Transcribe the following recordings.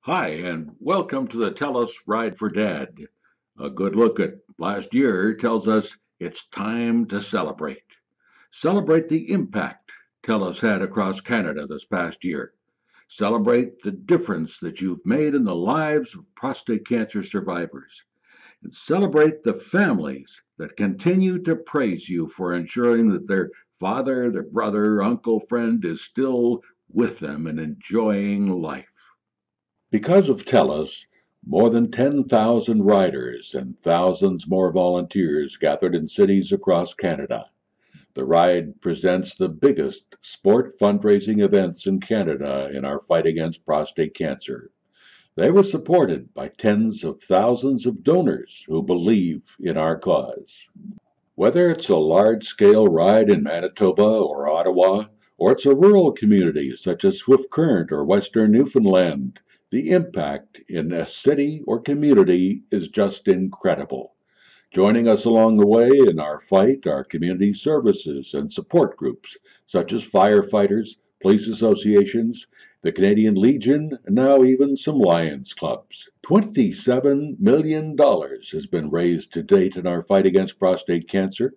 Hi, and welcome to the TELUS Ride for Dad. A good look at last year tells us it's time to celebrate. Celebrate the impact TELUS had across Canada this past year. Celebrate the difference that you've made in the lives of prostate cancer survivors. And celebrate the families that continue to praise you for ensuring that their father, their brother, uncle, friend is still with them and enjoying life. Because of TELUS, more than 10,000 riders and thousands more volunteers gathered in cities across Canada. The ride presents the biggest sport fundraising events in Canada in our fight against prostate cancer. They were supported by tens of thousands of donors who believe in our cause. Whether it's a large-scale ride in Manitoba or Ottawa, or it's a rural community such as Swift Current or Western Newfoundland, the impact in a city or community is just incredible. Joining us along the way in our fight are community services and support groups such as firefighters, police associations, the Canadian Legion, and now even some Lions clubs. $27 million has been raised to date in our fight against prostate cancer.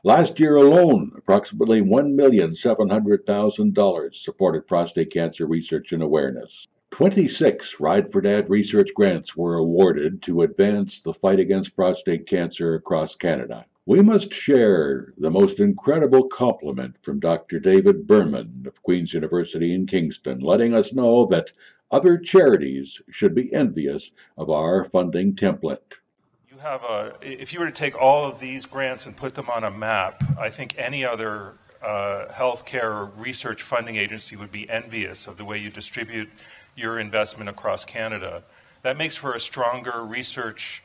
Last year alone, approximately $1,700,000 supported prostate cancer research and awareness. 26 Ride for Dad research grants were awarded to advance the fight against prostate cancer across Canada. We must share the most incredible compliment from Dr. David Berman of Queen's University in Kingston, letting us know that other charities should be envious of our funding template. If you were to take all of these grants and put them on a map, I think any other healthcare research funding agency would be envious of the way you distribute your investment across Canada. That makes for a stronger research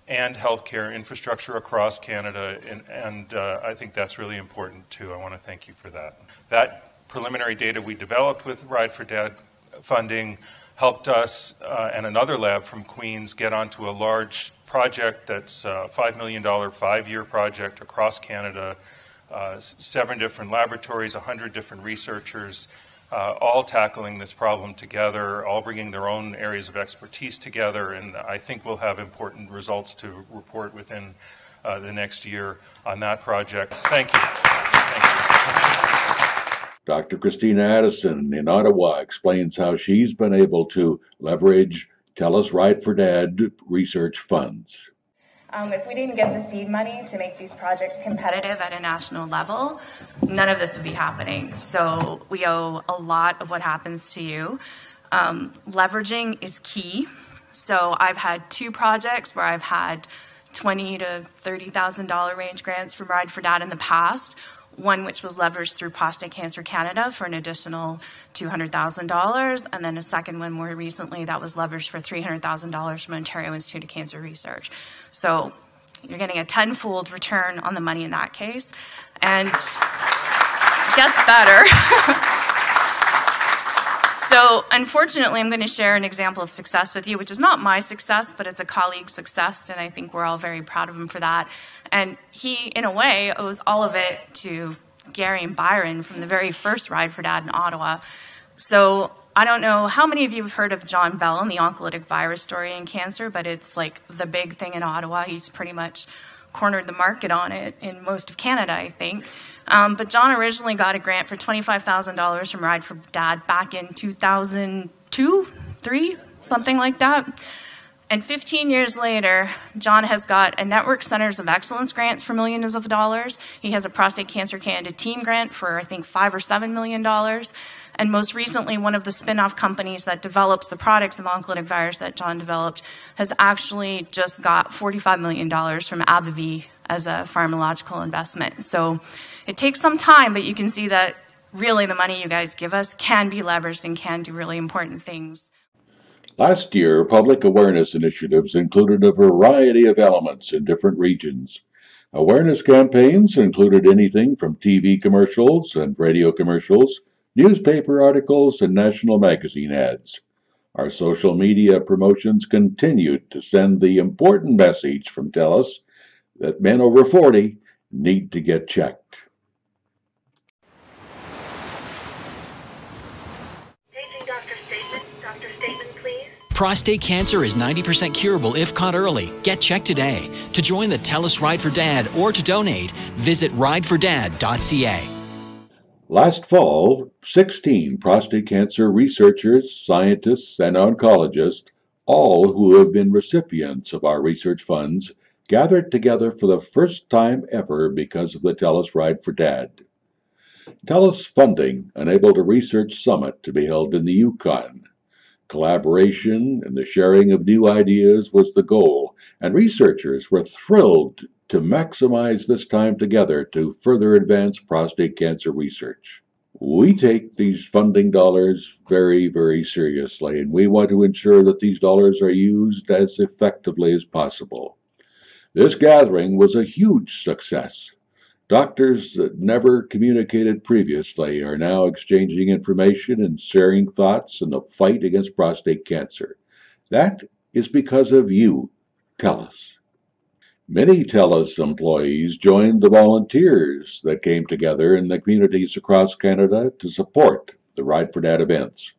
and healthcare infrastructure across Canada, and I think that's really important too. I want to thank you for that. That preliminary data we developed with Ride for Dad funding helped us and another lab from Queen's get onto a large project that's a $5 million 5-year project across Canada, 7 different laboratories, 100 different researchers, all tackling this problem together, all bringing their own areas of expertise together, and I think we'll have important results to report within the next year on that project. Thank you. Dr. Christina Addison in Ottawa explains how she's been able to leverage TELUS Ride for Dad research funds. If we didn't get the seed money to make these projects competitive at a national level, none of this would be happening. So we owe a lot of what happens to you. Leveraging is key. So I've had 2 projects where I've had $20,000 to $30,000 range grants from Ride for Dad in the past. One which was leveraged through Prostate Cancer Canada for an additional $200,000, and then a second one more recently that was leveraged for $300,000 from Ontario Institute of Cancer Research. So you're getting a tenfold return on the money in that case, and it gets better. So unfortunately, I'm going to share an example of success with you, which is not my success, but it's a colleague's success, and I think we're all very proud of him for that. And he, in a way, owes all of it to Gary and Byron from the very first Ride for Dad in Ottawa. So I don't know how many of you have heard of John Bell and the oncolytic virus story in cancer, but it's like the big thing in Ottawa. He's pretty much cornered the market on it in most of Canada, I think. But John originally got a grant for $25,000 from Ride for Dad back in 2002, 3, something like that. And 15 years later, John has got a Network Centers of Excellence grants for millions of dollars. He has a Prostate Cancer Canada team grant for, I think, $5 or $7 million. And most recently, one of the spin-off companies that develops the products of oncolytic virus that John developed has actually just got $45 million from AbbVie as a pharmacological investment. So it takes some time, but you can see that really the money you guys give us can be leveraged and can do really important things. Last year, public awareness initiatives included a variety of elements in different regions. Awareness campaigns included anything from TV commercials and radio commercials, newspaper articles, and national magazine ads. Our social media promotions continued to send the important message from TELUS that men over 40 need to get checked. Paging Dr. Statement. Dr. Statement, please. Prostate cancer is 90% curable if caught early. Get checked today. To join the TELUS Ride for Dad or to donate, visit ridefordad.ca. Last fall, 16 prostate cancer researchers, scientists, and oncologists, all who have been recipients of our research funds, gathered together for the first time ever because of the TELUS Ride for Dad. TELUS funding enabled a research summit to be held in the Yukon. Collaboration and the sharing of new ideas was the goal, and researchers were thrilled to maximize this time together to further advance prostate cancer research. We take these funding dollars very, very seriously, and we want to ensure that these dollars are used as effectively as possible. This gathering was a huge success. Doctors that never communicated previously are now exchanging information and sharing thoughts in the fight against prostate cancer. That is because of you, TELUS. Many TELUS employees joined the volunteers that came together in the communities across Canada to support the Ride for Dad events.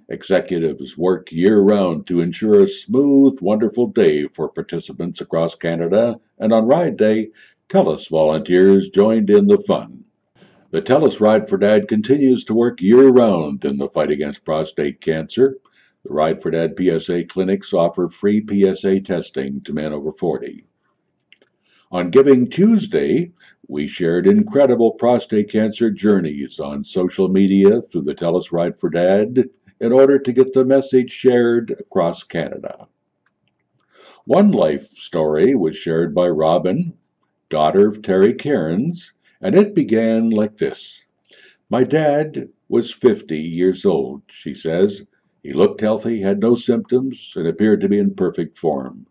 Executives work year-round to ensure a smooth, wonderful day for participants across Canada, and on Ride Day, TELUS volunteers joined in the fun. The TELUS Ride for Dad continues to work year-round in the fight against prostate cancer. The Ride for Dad PSA clinics offer free PSA testing to men over 40. On Giving Tuesday, we shared incredible prostate cancer journeys on social media through the TELUS Ride for Dad in order to get the message shared across Canada. One life story was shared by Robin, daughter of Terry Cairns, and it began like this. My dad was 50 years old, she says. He looked healthy, had no symptoms, and appeared to be in perfect form.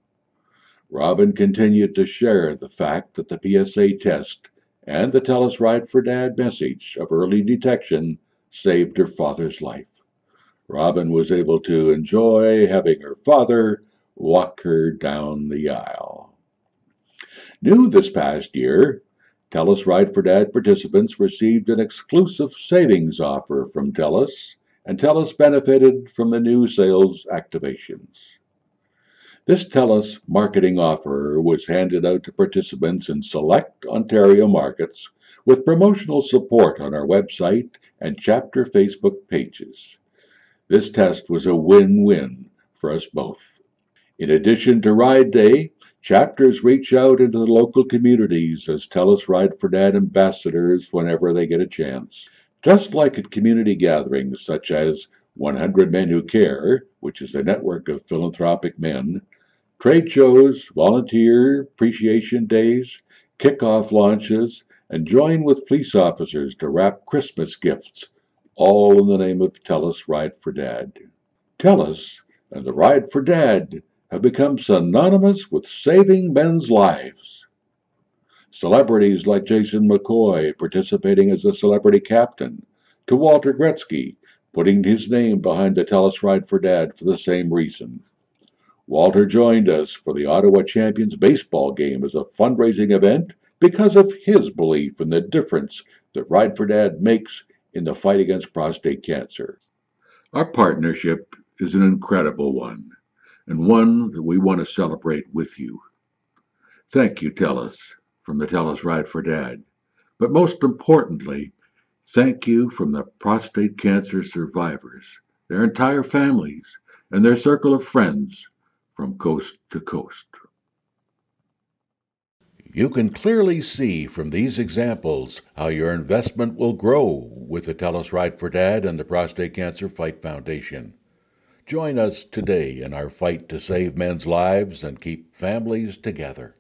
Robin continued to share the fact that the PSA test and the TELUS Ride for Dad message of early detection saved her father's life. Robin was able to enjoy having her father walk her down the aisle. New this past year, TELUS Ride for Dad participants received an exclusive savings offer from TELUS, and TELUS benefited from the new sales activations. This TELUS marketing offer was handed out to participants in select Ontario markets with promotional support on our website and chapter Facebook pages. This test was a win-win for us both. In addition to Ride Day, chapters reach out into the local communities as TELUS Ride for Dad ambassadors whenever they get a chance. Just like at community gatherings such as 100 Men Who Care, which is a network of philanthropic men, trade shows, volunteer appreciation days, kickoff launches, and join with police officers to wrap Christmas gifts, all in the name of TELUS Ride for Dad. TELUS and the Ride for Dad have become synonymous with saving men's lives. Celebrities like Jason McCoy participating as a celebrity captain, to Walter Gretzky putting his name behind the TELUS Ride for Dad for the same reason. Walter joined us for the Ottawa Champions baseball game as a fundraising event because of his belief in the difference that Ride for Dad makes in the fight against prostate cancer. Our partnership is an incredible one, and one that we want to celebrate with you. Thank you, TELUS, from the TELUS Ride for Dad. But most importantly, thank you from the prostate cancer survivors, their entire families, and their circle of friends from coast to coast. You can clearly see from these examples how your investment will grow with the TELUS Ride for Dad and the Prostate Cancer Fight Foundation. Join us today in our fight to save men's lives and keep families together.